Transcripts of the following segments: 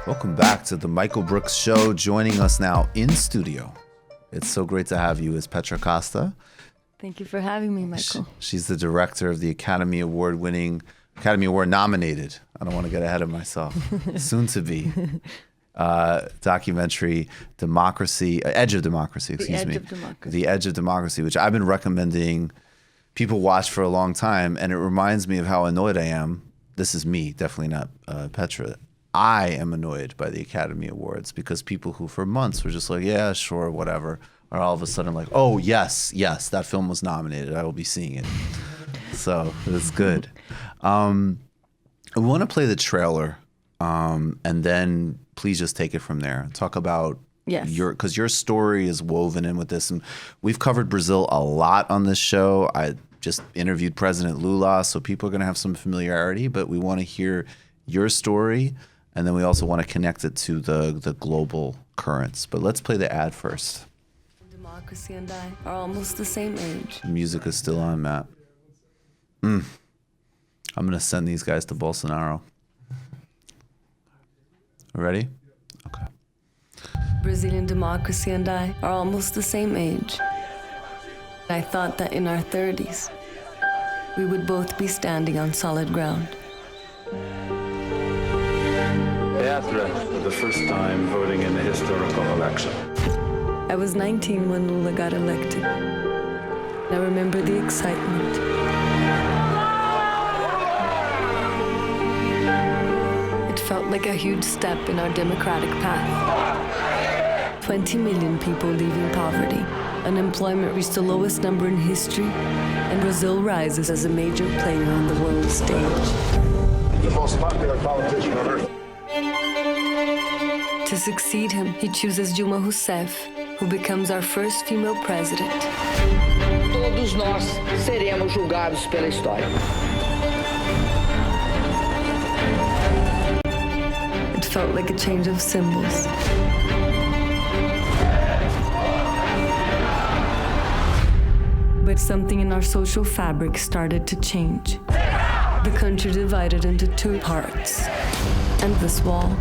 Welcome back to the Michael Brooks Show. Joining us now in studio, it's so great to have you, is Petra Costa. Thank you for having me, Michael. She's the director of the Academy Award nominated, I don't want to get ahead of myself, soon to be, documentary Edge of Democracy, The Edge of Democracy, which I've been recommending people watch for a long time. And it reminds me of how annoyed I am. This is me, definitely not Petra. I am annoyed by the Academy Awards because people who for months were just like, yeah, sure, whatever, are all of a sudden like, oh, yes, that film was nominated. I will be seeing it. So it's good. We want to play the trailer, and then please just take it from there. Talk about because your story is woven in with this. And we've covered Brazil a lot on this show. I just interviewed President Lula, so people are going to have some familiarity, but we want to hear your story. And then we also want to connect it to the global currents. But let's play the ad first. Democracy and I are almost the same age. The music is still on, Matt. I'm going to send these guys to Bolsonaro. Ready? Okay. Brazilian democracy and I are almost the same age. I thought that in our 30s, we would both be standing on solid ground. Petra, for the first time voting in the historical election. I was 19 when Lula got elected. I remember the excitement. It felt like a huge step in our democratic path. 20 million people leaving poverty. Unemployment reached the lowest number in history, and Brazil rises as a major player on the world stage. The most popular politician on earth. To succeed him, he chooses Dilma Rousseff, who becomes our first female president. Todos nós seremos julgados pela história. It felt like a change of symbols. But something in our social fabric started to change. The country divided into two parts. And this wall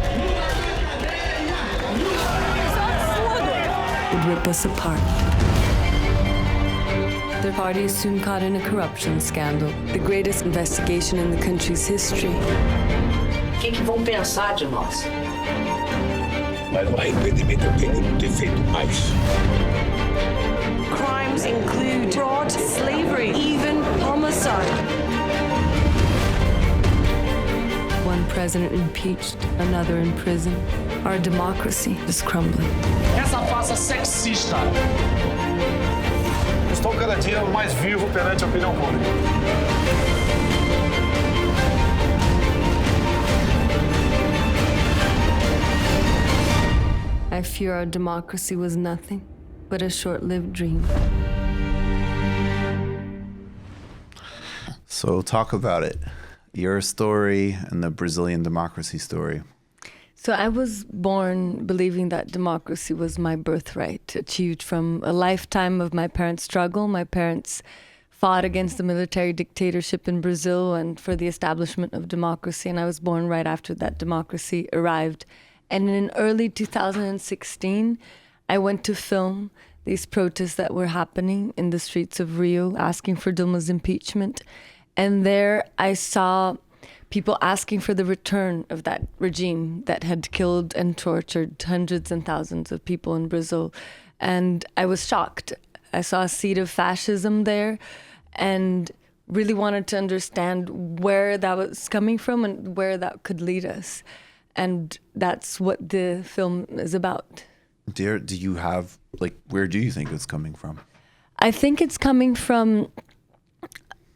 would rip us apart. The party is soon caught in a corruption scandal, the greatest investigation in the country's history. O que vão pensar de nós? Mas o arrependimento eu tenho de ter feito mais. Crimes include fraud, slavery, even homicide. One president impeached, another in prison. Our democracy is crumbling. Essa farsa sexista. Estou cada dia mais vivo perante a opinião pública. I fear our democracy was nothing but a short-lived dream. So talk about it. Your story and the Brazilian democracy story. So I was born believing that democracy was my birthright, achieved from a lifetime of my parents' struggle. My parents fought against the military dictatorship in Brazil and for the establishment of democracy, and I was born right after that democracy arrived. And in early 2016, I went to film these protests that were happening in the streets of Rio, asking for Dilma's impeachment. And there I saw people asking for the return of that regime that had killed and tortured hundreds and thousands of people in Brazil. And I was shocked. I saw a seed of fascism there and really wanted to understand where that was coming from and where that could lead us. And that's what the film is about. Do you have, where do you think it's coming from? I think it's coming from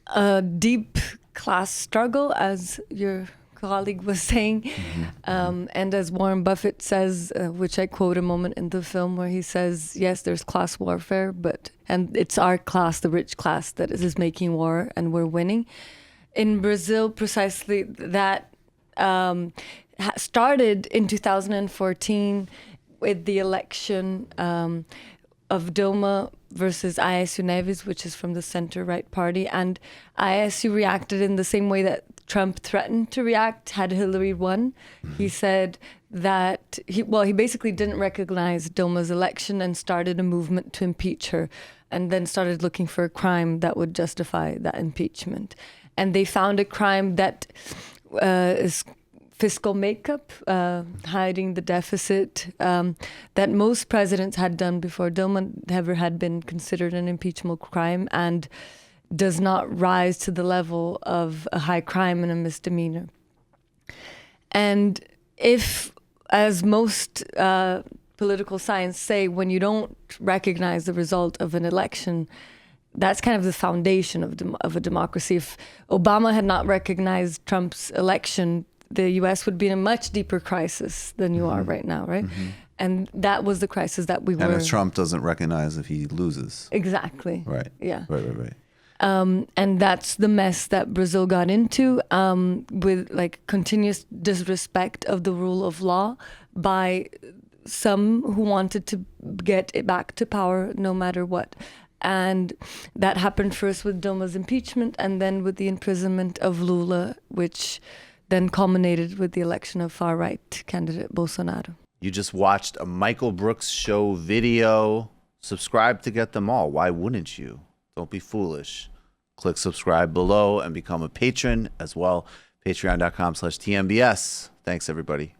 a deep class struggle, as your colleague was saying. Mm-hmm. And as Warren Buffett says, which I quote a moment in the film, where he says, yes, there's class warfare, and it's our class, the rich class, that is making war and we're winning. In Brazil, precisely that started in 2014 with the election of Dilma versus Aécio Neves, which is from the center-right party. And Aécio reacted in the same way that Trump threatened to react had Hillary won. Mm-hmm. He said that he basically didn't recognize Dilma's election and started a movement to impeach her, and then started looking for a crime that would justify that impeachment. And they found a crime that is fiscal makeup, hiding the deficit, that most presidents had done before. Dilma never had been considered an impeachable crime and does not rise to the level of a high crime and a misdemeanor. And if, as most political science say, when you don't recognize the result of an election, that's kind of the foundation of a democracy. If Obama had not recognized Trump's election, the U.S. would be in a much deeper crisis than you are right now, right? And that was the crisis that we were. And if Trump doesn't recognize if he loses. Exactly. Right. Yeah. Right. And that's the mess that Brazil got into, with like continuous disrespect of the rule of law by some who wanted to get it back to power no matter what. And that happened first with Dilma's impeachment and then with the imprisonment of Lula, which then culminated with the election of far-right candidate Bolsonaro. You just watched a Michael Brooks show video. Subscribe to get them all. Why wouldn't you? Don't be foolish. Click subscribe below and become a patron as well. Patreon.com/TMBS. Thanks, everybody.